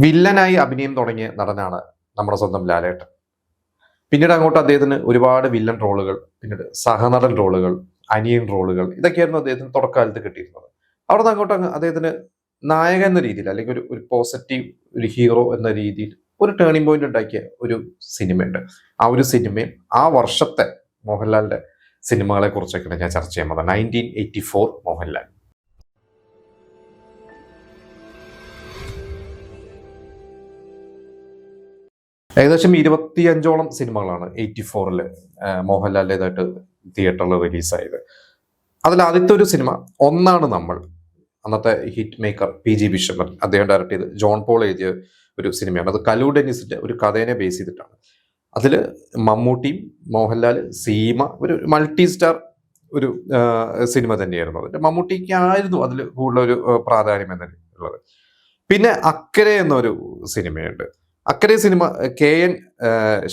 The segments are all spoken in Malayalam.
വില്ലനായി അഭിനയം തുടങ്ങിയ നടനാണ് നമ്മുടെ സ്വന്തം ലാലേട്ടൻ. പിന്നീട് അങ്ങോട്ട് അദ്ദേഹത്തിന് ഒരുപാട് വില്ലൻ റോളുകൾ, പിന്നീട് സഹനടൻ റോളുകൾ, അനിയൻ റോളുകൾ, ഇതൊക്കെയായിരുന്നു അദ്ദേഹത്തിന് തുടക്കകാലത്ത് കിട്ടിയിരുന്നത്. അവിടെ നിന്ന് അങ്ങോട്ട് അദ്ദേഹത്തിന് നായകൻ എന്ന രീതിയിൽ, അല്ലെങ്കിൽ ഒരു ഒരു പോസിറ്റീവ് ഒരു ഹീറോ എന്ന രീതിയിൽ ഒരു ടേണിംഗ് പോയിന്റ് ഉണ്ടാക്കിയ ഒരു സിനിമയുണ്ട്. ആ ഒരു സിനിമയും ആ വർഷത്തെ മോഹൻലാലിന്റെ സിനിമകളെ കുറിച്ചൊക്കെയാണ് ഞാൻ ചർച്ച ചെയ്യാൻ പോകുന്നത്. 1984 മോഹൻലാൽ. ഏകദേശം 25ഓളം സിനിമകളാണ് 84-ല് മോഹൻലാലിൻ്റെതായിട്ട് തിയേറ്ററിൽ റിലീസായത്. അതിൽ ആദ്യത്തെ ഒരു സിനിമ ഒന്നാണ് നമ്മൾ. അന്നത്തെ ഹിറ്റ് മേക്കർ PG വിശ്വനാഥൻ അദ്ദേഹം ഡയറക്ട് ചെയ്ത് ജോൺ പോൾ എഴുതിയ ഒരു സിനിമയാണ്. അത് കലു ഡെന്നിസിന്റെ ഒരു കഥേനെ ബേസ് ചെയ്തിട്ടാണ്. അതിൽ മമ്മൂട്ടിയും മോഹൻലാൽ, സീമ, ഒരു മൾട്ടി സ്റ്റാർ ഒരു സിനിമ തന്നെയായിരുന്നു. അതിന്റെ മമ്മൂട്ടിക്കായിരുന്നു അതിൽ കൂടുതലൊരു പ്രാധാന്യം എന്നുള്ളത്. പിന്നെ അക്കരെ എന്നൊരു സിനിമയുണ്ട്. അക്കരെ സിനിമ KN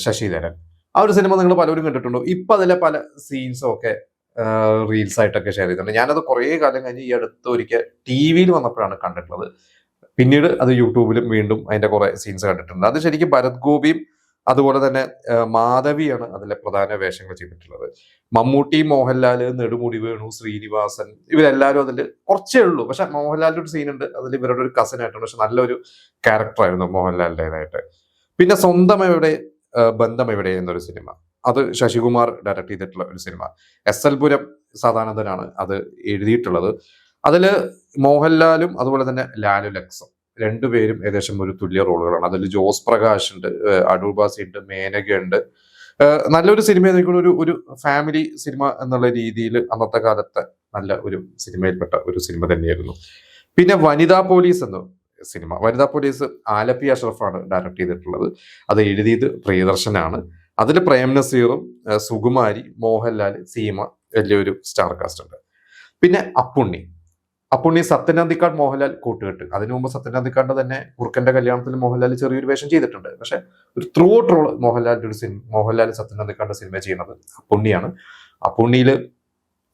ശശിധരൻ. ആ ഒരു സിനിമ നിങ്ങൾ പലരും കണ്ടിട്ടുണ്ടോ? ഇപ്പൊ അതിലെ പല സീൻസും ഒക്കെ റീൽസ് ആയിട്ടൊക്കെ ഷെയർ ചെയ്തിട്ടുണ്ട്. ഞാനത് കുറേ കാലം കഴിഞ്ഞ് ഈ അടുത്ത് ഒരിക്കൽ TV-യിൽ വന്നപ്പോഴാണ് കണ്ടിട്ടുള്ളത്. പിന്നീട് അത് യൂട്യൂബിലും വീണ്ടും അതിന്റെ കുറെ സീൻസ് കണ്ടിട്ടുണ്ട്. അത് ശരിക്കും ഭരത് ഗോപിയും അതുപോലെ തന്നെ മാധവിയാണ് അതിലെ പ്രധാന വേഷങ്ങൾ ചെയ്തിട്ടുള്ളത്. മമ്മൂട്ടി, മോഹൻലാൽ, നെടുമുടി വേണു, ശ്രീനിവാസൻ, ഇവരെല്ലാവരും അതിൽ കുറച്ചേ ഉള്ളൂ. പക്ഷെ മോഹൻലാലിന്റെ ഒരു സീൻ ഉണ്ട് അതിൽ ഇവരുടെ ഒരു കസിൻ ആയിട്ടുണ്ട്. പക്ഷെ നല്ലൊരു ക്യാരക്ടറായിരുന്നു മോഹൻലാലിൻ്റെതായിട്ട്. പിന്നെ സ്വന്തം എവിടെ ബന്ധം എവിടെ എന്നൊരു സിനിമ, അത് ശശികുമാർ ഡയറക്ട് ചെയ്തിട്ടുള്ള ഒരു സിനിമ. SL പുരം സദാനന്ദനാണ് അത് എഴുതിയിട്ടുള്ളത്. അതില് മോഹൻലാലും അതുപോലെ തന്നെ ലാലു ലക്സും രണ്ടുപേരും ഏകദേശം ഒരു തുല്യ റോളുകളാണ്. അതിൽ ജോസ് പ്രകാശ് ഉണ്ട്, അടൂർ ബാസി ഉണ്ട്, മേനക ഉണ്ട്. നല്ലൊരു സിനിമ, ഒരു ഫാമിലി സിനിമ എന്നുള്ള രീതിയിൽ അന്നത്തെ കാലത്തെ നല്ല ഒരു സിനിമയിൽപ്പെട്ട ഒരു സിനിമ തന്നെയായിരുന്നു. പിന്നെ വനിതാ പോലീസ് എന്ന സിനിമ. വനിതാ പോലീസ് ആലപ്പി അഷ്റഫാണ് ഡയറക്ട് ചെയ്തിട്ടുള്ളത്. അത് എഴുതിയത് പ്രിയദർശനാണ്. അതിൽ പ്രേം നസീറും സുകുമാരി, മോഹൻലാൽ, സീമ, വലിയൊരു സ്റ്റാർ കാസ്റ്റ് ഉണ്ട്. പിന്നെ അപ്പുണ്ണി സത്യനന്ദിക്കാട് മോഹൻലാൽ കൂട്ടുകെട്ട്. അതിനു മുമ്പ് സത്യനന്ദിക്കാടിന്റെ തന്നെ കുറുക്കന്റെ കല്യാണത്തിൽ മോഹൻലാൽ ചെറിയൊരു വേഷം ചെയ്തിട്ടുണ്ട്. പക്ഷെ ഒരു ത്രൂ ഔട്ട് റോൾ മോഹൻലാലിന്റെ ഒരു സിനിമ, മോഹൻലാൽ സത്യനന്ദിക്കാടിന്റെ സിനിമ ചെയ്യുന്നത് അപ്പുണ്ണിയാണ്. അപ്പുണ്ണിയിൽ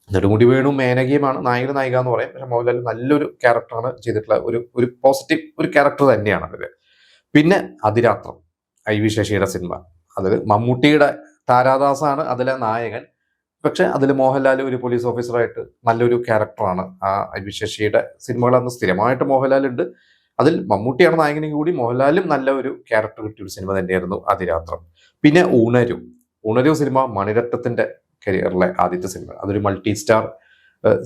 നെടുമുടി വേണു, മേനകയുമാണ് നായിക എന്ന് പറയും. പക്ഷെ മോഹൻലാൽ നല്ലൊരു ക്യാരക്ടറാണ് ചെയ്തിട്ടുള്ള ഒരു പോസിറ്റീവ് ഒരു ക്യാരക്ടർ തന്നെയാണ് അതിൽ. പിന്നെ അതിരാത്രം, IV ശശിയുടെ സിനിമ. അതിൽ മമ്മൂട്ടിയുടെ താരാദാസാണ് അതിലെ നായകൻ. പക്ഷെ അതിൽ മോഹൻലാൽ ഒരു പോലീസ് ഓഫീസറായിട്ട് നല്ലൊരു ക്യാരക്ടറാണ്. ആ IV ശശിയുടെ സിനിമകൾ അന്ന് സ്ഥിരമായിട്ട് മോഹൻലാൽ ഉണ്ട്. അതിൽ മമ്മൂട്ടിയാണ് നായകനെങ്കിൽ കൂടി മോഹൻലാലും നല്ല ഒരു ക്യാരക്ടർ കിട്ടിയ ഒരു സിനിമ തന്നെയായിരുന്നു അതിരാത്രം. പിന്നെ ഉണരു സിനിമ മണിരത്നത്തിന്റെ കരിയറിലെ ആദ്യത്തെ സിനിമ. അതൊരു മൾട്ടി സ്റ്റാർ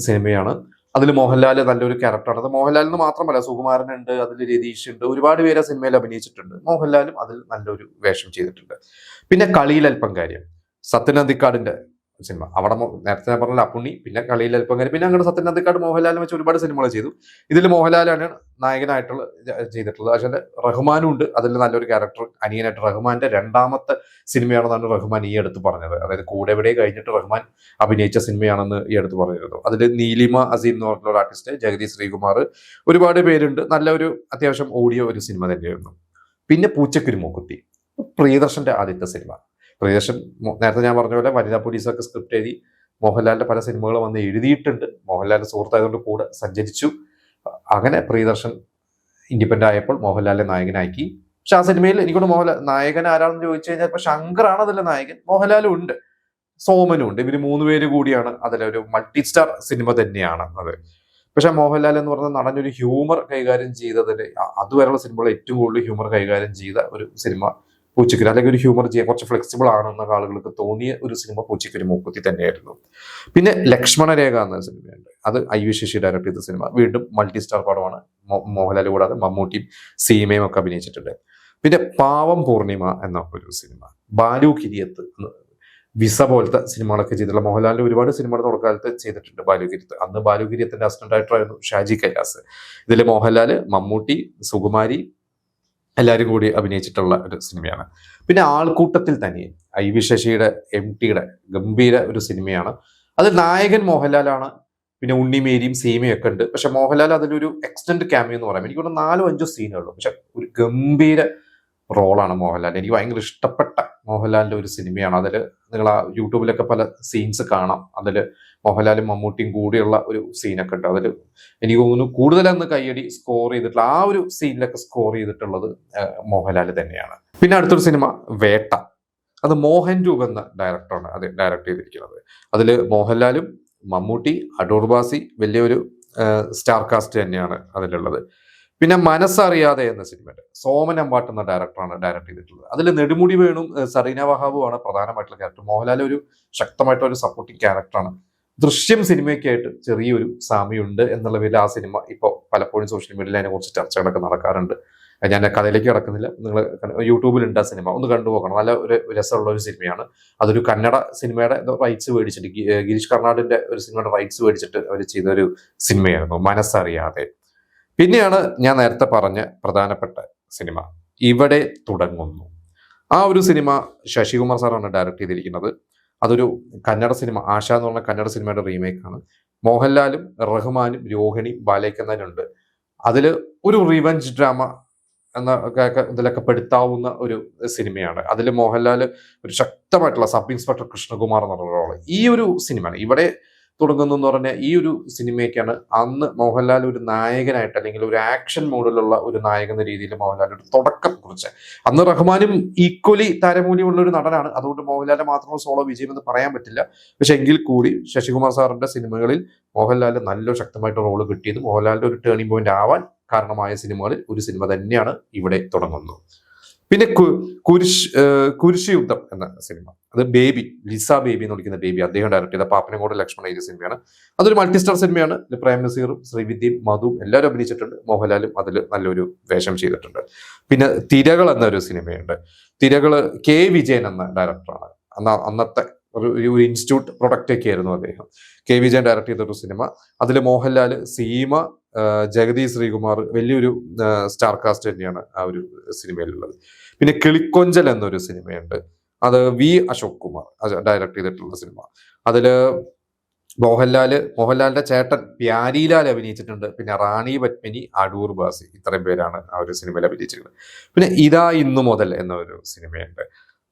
സിനിമയാണ്. അതിൽ മോഹൻലാൽ നല്ലൊരു ക്യാരക്ടറാണ്. അത് മോഹൻലാലിന് മാത്രമല്ല, സുകുമാരനുണ്ട്, അതിൽ രതീഷ് ഉണ്ട്, ഒരുപാട് പേര് ആ സിനിമയിൽ അഭിനയിച്ചിട്ടുണ്ട്. മോഹൻലാലും അതിൽ നല്ലൊരു വേഷം ചെയ്തിട്ടുണ്ട്. പിന്നെ കളിയിൽ അല്പം കാര്യം, സത്യനന്ദിക്കാടിന്റെ സിനിമ. അവിടെ നേരത്തെ ഞാൻ പറഞ്ഞ അപ്പുണ്ണി, പിന്നെ കളിയിൽ അല്പം കാര്യം, പിന്നെ അങ്ങനെ സത്യനന്ദിക്കാട് മോഹൻലാലിനെ വെച്ച് ഒരുപാട് സിനിമകൾ ചെയ്തു. ഇതിൽ മോഹൻലാലാണ് നായകനായിട്ടുള്ള ചെയ്തിട്ടുള്ളത്. പക്ഷേ റഹ്മാനും ഉണ്ട് അതിൽ നല്ലൊരു ക്യാരക്ടർ അനിയനായിട്ട്. റഹ്മാന്റെ രണ്ടാമത്തെ സിനിമയാണെന്നാണ് റഹ്മാൻ ഈ അടുത്ത് പറഞ്ഞത്. അതായത് കൂടെ എവിടെ കഴിഞ്ഞിട്ട് റഹ്മാൻ അഭിനയിച്ച സിനിമയാണെന്ന് ഈ അടുത്ത് പറഞ്ഞിരുന്നു. അതിൽ നീലിമ അസീം എന്ന് പറഞ്ഞ ഒരു ആർട്ടിസ്റ്റ്, ജഗദീഷ് ശ്രീകുമാർ, ഒരുപാട് പേരുണ്ട്. നല്ലൊരു അത്യാവശ്യം ഓടിയ ഒരു സിനിമ തന്നെയായിരുന്നു. പിന്നെ പൂച്ചക്കുരു മൂക്കുത്തി, പ്രിയദർശന്റെ ആദ്യത്തെ സിനിമ. പ്രിയദർശൻ നേരത്തെ ഞാൻ പറഞ്ഞ പോലെ വനിതാ പോലീസൊക്കെ സ്ക്രിപ്റ്റ് എഴുതി മോഹൻലാലിന്റെ പല സിനിമകളും വന്ന് എഴുതിയിട്ടുണ്ട്. മോഹൻലാലിന്റെ സുഹൃത്തായതുകൊണ്ട് കൂടെ സഞ്ചരിച്ചു. അങ്ങനെ പ്രിയദർശൻ ഇൻഡിപെൻഡന്റ് ആയപ്പോൾ മോഹൻലാലിനെ നായകനാക്കി. പക്ഷെ ആ സിനിമയിൽ എനിക്കൊണ്ട് മോഹൻലാൽ നായകൻ ആരാണെന്ന് ചോദിച്ചു കഴിഞ്ഞാൽ ഇപ്പൊ ശങ്കറാണ് അതിലെ നായകൻ, മോഹൻലാലും ഉണ്ട്, സോമനും ഉണ്ട്. ഇവര് 3 പേര് കൂടിയാണ് അതിലൊരു മൾട്ടി സ്റ്റാർ സിനിമ തന്നെയാണ് അത്. പക്ഷെ മോഹൻലാൽ എന്ന് പറഞ്ഞ നടൻ ഒരു ഹ്യൂമർ കൈകാര്യം ചെയ്തതിൽ, അതുവരെയുള്ള സിനിമകൾ ഏറ്റവും കൂടുതൽ ഹ്യൂമർ കൈകാര്യം ചെയ്ത ഒരു സിനിമ പൂച്ചക്കുരു, അല്ലെങ്കിൽ ഒരു ഹ്യൂമർ ചെയ്യാൻ കുറച്ച് ഫ്ലെക്സിബിൾ ആണെന്ന ആളുകൾക്ക് തോന്നിയ ഒരു സിനിമ പൂച്ചക്കുരു മൂക്കുത്തി തന്നെയായിരുന്നു. പിന്നെ ലക്ഷ്മണരേഖ എന്ന സിനിമയുണ്ട്. അത് IV ശശി ഡയറക്ട് ചെയ്ത സിനിമ. വീണ്ടും മൾട്ടി സ്റ്റാർ പടമാണ്. മോഹൻലാൽ കൂടാതെ മമ്മൂട്ടിയും സീമയും ഒക്കെ അഭിനയിച്ചിട്ടുണ്ട്. പിന്നെ പാവം പൂർണിമ എന്ന ഒരു സിനിമ. ബാലു കിരിയത്ത്, വിസ പോലത്തെ സിനിമകളൊക്കെ ചെയ്തിട്ടുള്ള മോഹൻലാലിന്റെ ഒരുപാട് സിനിമകൾ തുടക്കാലത്ത് ചെയ്തിട്ടുണ്ട്. ബാലുകിരിയത്ത്, അന്ന് ബാലുകിരിയത്തിന്റെ അസിസ്റ്റന്റ് ഡയറക്ടർ ആയിരുന്നു ഷാജി കൈലാസ്. ഇതിൽ മോഹൻലാൽ, മമ്മൂട്ടി, സുകുമാരി എല്ലാവരും കൂടി അഭിനയിച്ചിട്ടുള്ള ഒരു സിനിമയാണ്. പിന്നെ ആൾക്കൂട്ടത്തിൽ തന്നെ IV ശശിയുടെ MTയുടെ ഗംഭീര ഒരു സിനിമയാണ്. അതിൽ നായകൻ മോഹൻലാലാണ്. പിന്നെ ഉണ്ണിമേരിയും സീമയും ഒക്കെ ഉണ്ട്. പക്ഷെ മോഹൻലാൽ അതിലൊരു എക്സ്റ്റൻഡ് ക്യാമിയോ എന്ന് പറയാം. എനിക്ക് 4-5 സീനുള്ളൂ. പക്ഷെ ഒരു ഗംഭീര റോളാണ് മോഹൻലാൽ. എനിക്ക് ഭയങ്കര ഇഷ്ടപ്പെട്ട മോഹൻലാലിന്റെ ഒരു സിനിമയാണ്. അതിൽ നിങ്ങൾ ആ യൂട്യൂബിലൊക്കെ പല സീൻസ് കാണാം. അതിൽ മോഹൻലാലും മമ്മൂട്ടിയും കൂടിയുള്ള ഒരു സീനൊക്കെ ഉണ്ട്. അതിൽ എനിക്ക് തോന്നുന്നു കൂടുതലന്ന് കയ്യടി സ്കോർ ചെയ്തിട്ടുള്ള ആ ഒരു സീനിലൊക്കെ സ്കോർ ചെയ്തിട്ടുള്ളത് മോഹൻലാൽ തന്നെയാണ്. പിന്നെ അടുത്തൊരു സിനിമ വേട്ട. അത് മോഹൻ രൂപ് എന്ന ഡയറക്ടറാണ് അത് ഡയറക്ട് ചെയ്തിരിക്കുന്നത്. അതിൽ മോഹൻലാലും മമ്മൂട്ടി, അടൂർ ബാസി വലിയൊരു സ്റ്റാർ കാസ്റ്റ് തന്നെയാണ് അതിലുള്ളത്. പിന്നെ മനസ്സറിയാതെ എന്ന സിനിമയുണ്ട്. സോമൻ അമ്പാട്ട് എന്ന ഡയറക്ടറാണ് ഡയറക്ട് ചെയ്തിട്ടുള്ളത്. അതിൽ നെടുമുടി വേണും സറീന വഹാബുമാണ് പ്രധാനമായിട്ടുള്ള ക്യാരക്ടർ. മോഹൻലാൽ ഒരു ശക്തമായിട്ടുള്ള ഒരു സപ്പോർട്ടിംഗ് ക്യാരക്ടറാണ്. ദൃശ്യം സിനിമയൊക്കെ ആയിട്ട് ചെറിയൊരു സാമ്യമുണ്ട് എന്നുള്ള പേരിൽ ആ സിനിമ ഇപ്പോൾ പലപ്പോഴും സോഷ്യൽ മീഡിയയിൽ അതിനെക്കുറിച്ച് ചർച്ചകളൊക്കെ നടക്കാറുണ്ട്. ഞാൻ കഥയിലേക്ക് കിടക്കുന്നില്ല. നിങ്ങൾ യൂട്യൂബിലുണ്ട് ആ സിനിമ, ഒന്ന് കണ്ടുപോകണം. നല്ല ഒരു രസമുള്ള ഒരു സിനിമയാണ്. അതൊരു കന്നഡ സിനിമയുടെ റൈറ്റ്സ് മേടിച്ചിട്ട്, ഗിരീഷ് കർണാടിന്റെ ഒരു സിനിമയുടെ റൈറ്റ്സ് മേടിച്ചിട്ട് അവർ ചെയ്തൊരു സിനിമയായിരുന്നു മനസ്സറിയാതെ. പിന്നെയാണ് ഞാൻ നേരത്തെ പറഞ്ഞ പ്രധാനപ്പെട്ട സിനിമ ഇവിടെ തുടങ്ങുന്നു. ആ ഒരു സിനിമ ശശികുമാർ സാറാണ് ഡയറക്ട് ചെയ്തിരിക്കുന്നത്. അതൊരു കന്നഡ സിനിമ, ആശ എന്ന് പറഞ്ഞ കന്നഡ സിനിമയുടെ റീമേക്കാണ്. മോഹൻലാലും റഹ്മാനും രോഹിണി ബാലേക്കന്നാനുണ്ട്. അതിൽ ഒരു റിവഞ്ച് ഡ്രാമ എന്ന ഇതിലൊക്കെ പെടുത്താവുന്ന ഒരു സിനിമയാണ്. അതിൽ മോഹൻലാൽ ഒരു ശക്തമായിട്ടുള്ള സബ് ഇൻസ്പെക്ടർ കൃഷ്ണകുമാർ എന്നുള്ള റോള്. ഈ ഒരു സിനിമയാണ് ഇവിടെ തുടങ്ങുന്നു എന്ന് പറഞ്ഞാൽ ഈ ഒരു സിനിമയ്ക്കാണ് അന്ന് മോഹൻലാൽ ഒരു നായകനായിട്ട് അല്ലെങ്കിൽ ഒരു ആക്ഷൻ മോഡിലുള്ള ഒരു നായകൻ എന്ന രീതിയിൽ മോഹൻലാൽ ഒരു തുടക്കം കുറിച്ച്. അന്ന് റഹ്മാനും ഈക്വലി താരമൂല്യമുള്ള ഒരു നടനാണ്. അതുകൊണ്ട് മോഹൻലാലിന്റെ മാത്രം സോളോ വിജയം എന്ന് പറയാൻ പറ്റില്ല. പക്ഷെ എങ്കിൽ കൂടി ശശികുമാർ സാറിന്റെ സിനിമകളിൽ മോഹൻലാൽ നല്ല ശക്തമായിട്ട് റോള് കിട്ടിയത് മോഹൻലാലിന്റെ ഒരു ടേണിംഗ് പോയിന്റ് ആവാൻ കാരണമായ സിനിമകളിൽ ഒരു സിനിമ തന്നെയാണ് ഇവിടെ തുടങ്ങുന്നു. പിന്നെ കുരിശ് യുദ്ധം എന്ന സിനിമ, അത് ബേബി, ലിസ ബേബി എന്ന് വിളിക്കുന്ന ബേബി, അദ്ദേഹം ഡയറക്ട് ചെയ്ത പാപ്പനംകോട് ലക്ഷ്മണ എഴുതിയ സിനിമയാണ്. അതൊരു മൾട്ടിസ്റ്റാർ സിനിമയാണ്. പ്രേം നസീറും ശ്രീവിദ്യയും മധുവും എല്ലാവരും അഭിനയിച്ചിട്ടുണ്ട്. മോഹൻലാലും അതിൽ നല്ലൊരു വേഷം ചെയ്തിട്ടുണ്ട്. പിന്നെ തിരകൾ എന്നൊരു സിനിമയുണ്ട്. തിരകള് കെ വിജയൻ എന്ന ഡയറക്ടറാണ്. അന്നത്തെ ഒരു ഇൻസ്റ്റിറ്റ്യൂട്ട് പ്രൊഡക്റ്റ് ഒക്കെ ആയിരുന്നു അദ്ദേഹം. കെ വിജയൻ ഡയറക്ട് ചെയ്ത ഒരു സിനിമ. അതിൽ മോഹൻലാൽ, സീമ, ജഗതി ശ്രീകുമാർ വലിയൊരു സ്റ്റാർ കാസ്റ്റ് തന്നെയാണ് ആ ഒരു സിനിമയിലുള്ളത്. പിന്നെ കിളിക്കൊഞ്ചൽ എന്നൊരു സിനിമയുണ്ട്. അത് വി അശോക് കുമാർ ഡയറക്ട് ചെയ്തിട്ടുള്ള സിനിമ. അതില് മോഹൻലാലിന്റെ ചേട്ടൻ പ്യാരിലാൽ അഭിനയിച്ചിട്ടുണ്ട്. പിന്നെ റാണി പത്മിനി, അടൂർ ബാസി, ഇത്രയും പേരാണ് ആ ഒരു സിനിമയിൽ അഭിനയിച്ചിട്ടുള്ളത്. പിന്നെ ഇതാ ഇന്നു മുതൽ എന്നൊരു സിനിമയുണ്ട്.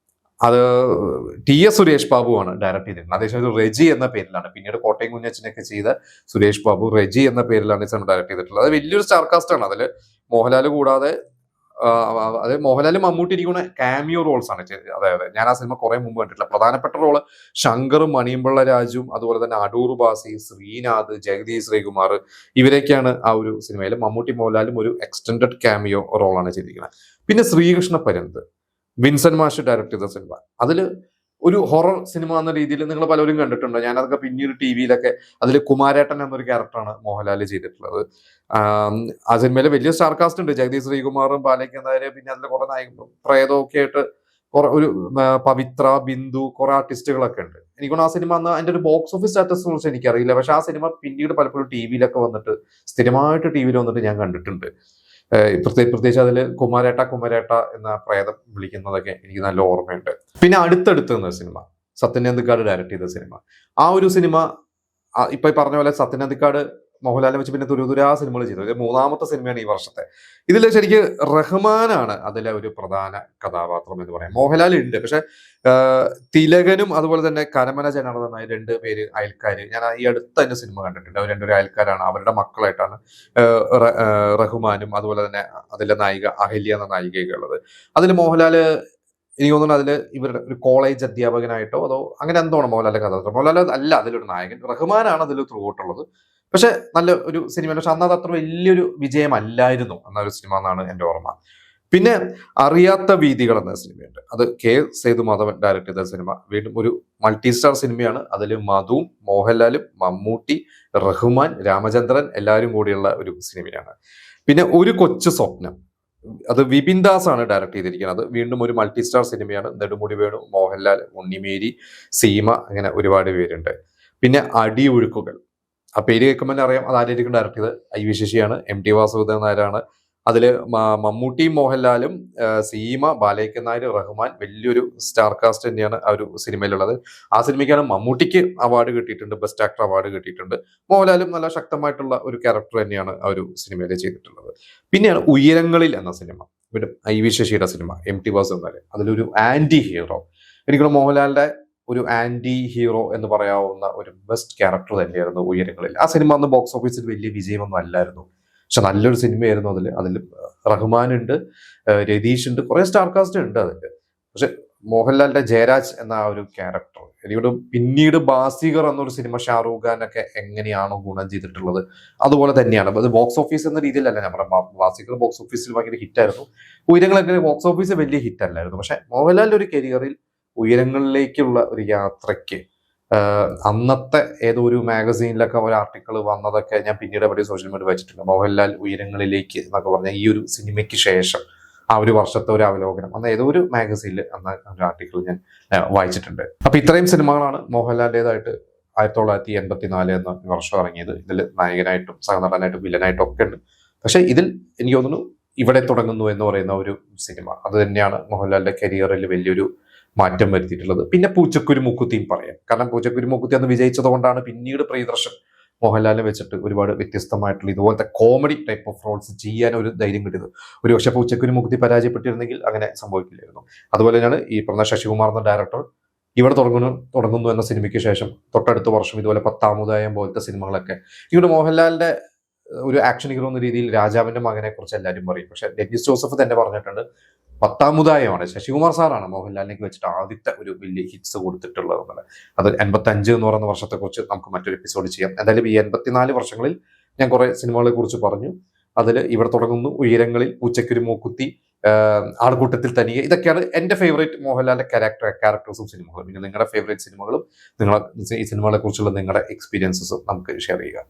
അത് ടി എസ് സുരേഷ് ബാബുവാണ് ഡയറക്ട് ചെയ്തിരുന്നത്. അദ്ദേഹം ഒരു റെജി എന്ന പേരിലാണ്, പിന്നീട് കോട്ടയം കുഞ്ഞച്ചനൊക്കെ ചെയ്ത സുരേഷ് ബാബു റെജി എന്ന പേരിലാണ് ഈ സിനിമ ഡയറക്ട് ചെയ്തിട്ടുള്ളത്. അത് വലിയൊരു സ്റ്റാർ കാസ്റ്റ് ആണ്. അതിൽ മോഹൻലാൽ കൂടാതെ അതായത് മോഹൻലാലും മമ്മൂട്ടി ഇരിക്കുന്ന കാമിയോ റോൾസ് ആണ്. അതായത് ഞാൻ ആ സിനിമ കുറെ മുമ്പ് കണ്ടിട്ടില്ല. പ്രധാനപ്പെട്ട റോള് ശങ്കറും മണിയമ്പിള്ള രാജുവും അതുപോലെ തന്നെ അടൂർ ബാസി, ശ്രീനാഥ്, ജഗതി ശ്രീകുമാർ, ഇവരൊക്കെയാണ് ആ ഒരു സിനിമയിൽ. മമ്മൂട്ടി മോഹൻലാലും ഒരു എക്സ്റ്റൻഡഡ് കാമിയോ റോളാണ് ചെയ്തിരിക്കുന്നത്. പിന്നെ ശ്രീകൃഷ്ണ പരന്ത്, വിൻസെന്റ് മാഷ് ഡയറക്ട് ചെയ്ത സിനിമ. അതിൽ ഒരു ഹൊറർ സിനിമ എന്ന രീതിയിൽ നിങ്ങൾ പലരും കണ്ടിട്ടുണ്ട്. ഞാനതൊക്കെ പിന്നീട് ടി വിയിലൊക്കെ, അതിൽ കുമാരേട്ടൻ എന്നൊരു ക്യാരക്ടറാണ് മോഹൻലാൽ ചെയ്തിട്ടുള്ളത്. ആ സിനിമയിൽ വലിയ സ്റ്റാർ കാസ്റ്റ് ഉണ്ട്. ജഗദീഷ് ശ്രീകുമാറും ബാലയ്ക്കന്നാര്, പിന്നെ അതിൽ കുറെ നായകരും പ്രേതമൊക്കെ ആയിട്ട് കുറെ ഒരു പവിത്ര, ബിന്ദു, കുറെ ആർട്ടിസ്റ്റുകളൊക്കെ ഉണ്ട്. എനിക്കൊന്ന് ആ സിനിമ അന്ന് അതിന്റെ ഒരു ബോക്സ് ഓഫീസ് സ്റ്റാറ്റസ് കുറിച്ച് എനിക്കറിയില്ല. പക്ഷെ ആ സിനിമ പിന്നീട് പലപ്പോഴും ടി വിയിലൊക്കെ വന്നിട്ട്, സ്ഥിരമായിട്ട് ടി വിയിൽ വന്നിട്ട് ഞാൻ കണ്ടിട്ടുണ്ട്. പ്രത്യേകിച്ച് അതിൽ കുമാരേട്ട എന്ന പ്രേതം വിളിക്കുന്നതൊക്കെ എനിക്ക് നല്ല ഓർമ്മയുണ്ട്. പിന്നെ അടുത്തടുത്ത് എന്ന സിനിമ, സത്യൻ അന്തിക്കാട് ഡയറക്ട് ചെയ്ത സിനിമ. ആ ഒരു സിനിമ ഇപ്പൊ പറഞ്ഞ പോലെ സത്യൻ അന്തിക്കാട് മോഹൻലാലിനെ വെച്ച് പിന്നെ തുരുതുരാ സിനിമകൾ ചെയ്തു. ഇത് മൂന്നാമത്തെ സിനിമയാണ് ഈ വർഷത്തെ. ഇതിൽ ശരിക്ക് റഹ്മാനാണ് അതിലെ ഒരു പ്രധാന കഥാപാത്രം എന്ന് പറയാം. മോഹൻലാൽ ഉണ്ട്, പക്ഷെ തിലകനും അതുപോലെ തന്നെ കരമന ജനാർദ്ദനായ രണ്ട് പേര് അയൽക്കാര്. ഞാൻ ഈ അടുത്ത തന്നെ സിനിമ കണ്ടിട്ടുണ്ട്. അവർ രണ്ടൊരു അയൽക്കാരാണ്. അവരുടെ മക്കളായിട്ടാണ് റഹ്മാനും അതുപോലെ തന്നെ അതിലെ നായിക അഹല്യ എന്ന നായികയൊക്കെ ഉള്ളത്. അതിൽ മോഹൻലാല് എനിക്ക് തോന്നുന്നു അതിൽ ഇവരുടെ ഒരു കോളേജ് അധ്യാപകനായിട്ടോ അതോ അങ്ങനെ എന്തോണം മോഹൻലാലിന്റെ കഥാപാത്രം. മോഹൻലാൽ അല്ല അതിലൊരു നായകൻ, റഹ്മാനാണ് അതിൽ ത്രൂ ഔട്ടുള്ളത്. പക്ഷെ നല്ല ഒരു സിനിമയാണ്. പക്ഷെ അന്നത് അത്ര വലിയൊരു വിജയമല്ലായിരുന്നു എന്നൊരു സിനിമ എന്നാണ് എൻ്റെ ഓർമ്മ. പിന്നെ അറിയാത്ത വീതികൾ എന്ന സിനിമയുണ്ട്. അത് കെ സേതുമാധവൻ ഡയറക്ട് ചെയ്ത സിനിമ. വീണ്ടും ഒരു മൾട്ടി സ്റ്റാർ സിനിമയാണ്. അതിൽ മധുവും മോഹൻലാലും മമ്മൂട്ടി, റഹ്മാൻ, രാമചന്ദ്രൻ എല്ലാവരും കൂടിയുള്ള ഒരു സിനിമയാണ്. പിന്നെ ഒരു കൊച്ചു സ്വപ്നം, അത് വിപിൻ ദാസ് ആണ് ഡയറക്ട് ചെയ്തിരിക്കുന്നത്. വീണ്ടും ഒരു മൾട്ടി സ്റ്റാർ സിനിമയാണ്. നെടുമുടി വേണു, മോഹൻലാൽ, ഉണ്ണിമേരി, സീമ, അങ്ങനെ ഒരുപാട് പേരുണ്ട്. പിന്നെ അടിയൊഴുക്കുകൾ, ആ പേര് കേൾക്കുമ്പോൾ അറിയാം അത് ആരായിരിക്കും ഡയറക്ട് ചെയ്തത്. ഐ.വി. ശശിയാണ്. എം.ടി. വാസുദേവൻ നായരാണ്. അതില് മമ്മൂട്ടിയും മോഹൻലാലും, സീമ, ബാലയ്ക്കൻ നായർ, റഹ്മാൻ, വലിയൊരു സ്റ്റാർ കാസ്റ്റ് തന്നെയാണ് ആ ഒരു സിനിമയിലുള്ളത്. ആ സിനിമയ്ക്കാണ് മമ്മൂട്ടിക്ക് അവാർഡ് കിട്ടിയിട്ടുണ്ട്, ബെസ്റ്റ് ആക്ടർ അവാർഡ് കിട്ടിയിട്ടുണ്ട്. മോഹൻലാലും നല്ല ശക്തമായിട്ടുള്ള ഒരു ക്യാരക്ടർ തന്നെയാണ് ആ ഒരു സിനിമയിൽ ചെയ്തിട്ടുള്ളത്. പിന്നെയാണ് ഉയരങ്ങളിൽ എന്ന സിനിമ. പിന്നെ IV ശശിയുടെ സിനിമ MT വാസുദേവൻ, അതിലൊരു ആന്റി ഹീറോ, എനിക്കൊരു മോഹൻലാലിന്റെ ഒരു ആന്റി ഹീറോ എന്ന് പറയാവുന്ന ഒരു ബെസ്റ്റ് ക്യാരക്ടർ തന്നെയായിരുന്നു ഉയരങ്ങളിൽ. ആ സിനിമ അന്ന് ബോക്സ് ഓഫീസിൽ വലിയ വിജയമൊന്നും അല്ലായിരുന്നു, പക്ഷെ നല്ലൊരു സിനിമയായിരുന്നു. അതിൽ റഹ്മാൻ ഉണ്ട്, രതീഷ് ഉണ്ട്, കുറെ സ്റ്റാർ കാസ്റ്റ് ഉണ്ട് അതിൽ. പക്ഷെ മോഹൻലാലിന്റെ ജയരാജ് എന്ന ആ ഒരു ക്യാരക്ടർ എനിക്കോട് പിന്നീട് ബാസിഗർ എന്നൊരു സിനിമ ഷാറൂഖ് ഖാനൊക്കെ എങ്ങനെയാണോ ഗുണം ചെയ്തിട്ടുള്ളത് അതുപോലെ തന്നെയാണ്. അത് ബോക്സ് ഓഫീസ് എന്ന രീതിയിലല്ല ഞാൻ പറയാം. ബാസിഗർ ബോക്സ് ഓഫീസിൽ ഭയങ്കര ഹിറ്റായിരുന്നു, ഉയരങ്ങളൊക്കെ ബോക്സ് ഓഫീസ് വലിയ ഹിറ്റ് അല്ലായിരുന്നു. പക്ഷെ മോഹൻലാലിന്റെ ഒരു കരിയറിൽ ഉയരങ്ങളിലേക്കുള്ള ഒരു യാത്രയ്ക്ക് അന്നത്തെ ഏതോ ഒരു മാഗസീനിലൊക്കെ ഒരു ആർട്ടിക്കിൾ വന്നതൊക്കെ ഞാൻ പിന്നീട് എവിടെ സോഷ്യൽ മീഡിയ വായിച്ചിട്ടുണ്ട്. മോഹൻലാൽ ഉയരങ്ങളിലേക്ക് എന്നൊക്കെ പറഞ്ഞ ഈ ഒരു സിനിമയ്ക്ക് ശേഷം ആ ഒരു വർഷത്തെ ഒരു അവലോകനം അന്ന് ഏതോ ഒരു മാഗസീനിൽ അന്ന് ഒരു ആർട്ടിക്കിൾ ഞാൻ വായിച്ചിട്ടുണ്ട്. അപ്പൊ ഇത്രയും സിനിമകളാണ് മോഹൻലാലിൻ്റെതായിട്ട് 1984 എന്ന വർഷം ഇറങ്ങിയത്. ഇതിൽ നായകനായിട്ടും സഹനടനായിട്ടും വില്ലനായിട്ടും ഒക്കെ ഉണ്ട്. പക്ഷെ ഇതിൽ എനിക്ക് തോന്നുന്നു ഇവിടെ തുടങ്ങുന്നു എന്ന് പറയുന്ന ഒരു സിനിമ അത് തന്നെയാണ് മോഹൻലാലിന്റെ കരിയറിൽ വലിയൊരു മാറ്റം വരുത്തിയിട്ടുള്ളത്. പിന്നെ പൂച്ചക്കുരു മൂക്കുത്തിയും പറയാം, കാരണം പൂച്ചക്കുരു മൂക്കുത്തി അന്ന് വിജയിച്ചത് കൊണ്ടാണ് പിന്നീട് പ്രിയദർശൻ മോഹൻലാലിനെ വെച്ചിട്ട് ഒരുപാട് വ്യത്യസ്തമായിട്ടുള്ള ഇതുപോലത്തെ കോമഡി ടൈപ്പ് ഓഫ് റോൾസ് ചെയ്യാൻ ഒരു ധൈര്യം കിട്ടിയത്. ഒരു പക്ഷേ പൂച്ചക്കുരു മൂക്കുത്തി പരാജയപ്പെട്ടിരുന്നെങ്കിൽ അങ്ങനെ സംഭവിക്കില്ലായിരുന്നു. അതുപോലെ തന്നെയാണ് ഈ പറഞ്ഞ ശശികുമാർ എന്ന ഡയറക്ടർ ഇവിടെ തുടങ്ങുന്നു എന്ന സിനിമയ്ക്ക് ശേഷം തൊട്ടടുത്ത വർഷം ഇതുപോലെ പത്താമുദായം പോലത്തെ സിനിമകളൊക്കെ. ഇവിടെ മോഹൻലാലിന്റെ ഒരു ആക്ഷൻ ഹീറോ എന്ന രീതിയിൽ രാജാവിന്റെ മകനെ കുറിച്ച് എല്ലാവരും പറയും, പക്ഷെ ഡെന്നിസ് ജോസഫ് തന്നെ പറഞ്ഞിട്ടുണ്ട് പത്താമുദായമാണ് ശശികുമാർ സാറാണ് മോഹൻലാലിലേക്ക് വെച്ചിട്ട് ആദ്യത്തെ ഒരു വലിയ ഹിറ്റ്സ് കൊടുത്തിട്ടുള്ളത്. അത് 85 എന്ന് പറയുന്ന വർഷത്തെക്കുറിച്ച് നമുക്ക് മറ്റൊരു എപ്പിസോഡ് ചെയ്യാം. എന്തായാലും ഈ 84 വർഷങ്ങളിൽ ഞാൻ കുറെ സിനിമകളെ കുറിച്ച് പറഞ്ഞു. അതിൽ ഇവിടെ തുടങ്ങുന്നു, ഉയരങ്ങളിൽ, പൂച്ചക്കുരു മൂക്കുത്തി, ആൾക്കൂട്ടത്തിൽ തനിയെ, ഇതൊക്കെയാണ് എന്റെ ഫേവറേറ്റ് മോഹൻലാലിന്റെ ക്യാരക്ടേഴ്സും സിനിമകളും. പിന്നെ നിങ്ങളുടെ ഫേവറേറ്റ് സിനിമകളും ഈ സിനിമകളെ കുറിച്ചുള്ള നിങ്ങളുടെ എക്സ്പീരിയൻസസും നമുക്ക് ഷെയർ ചെയ്യുക.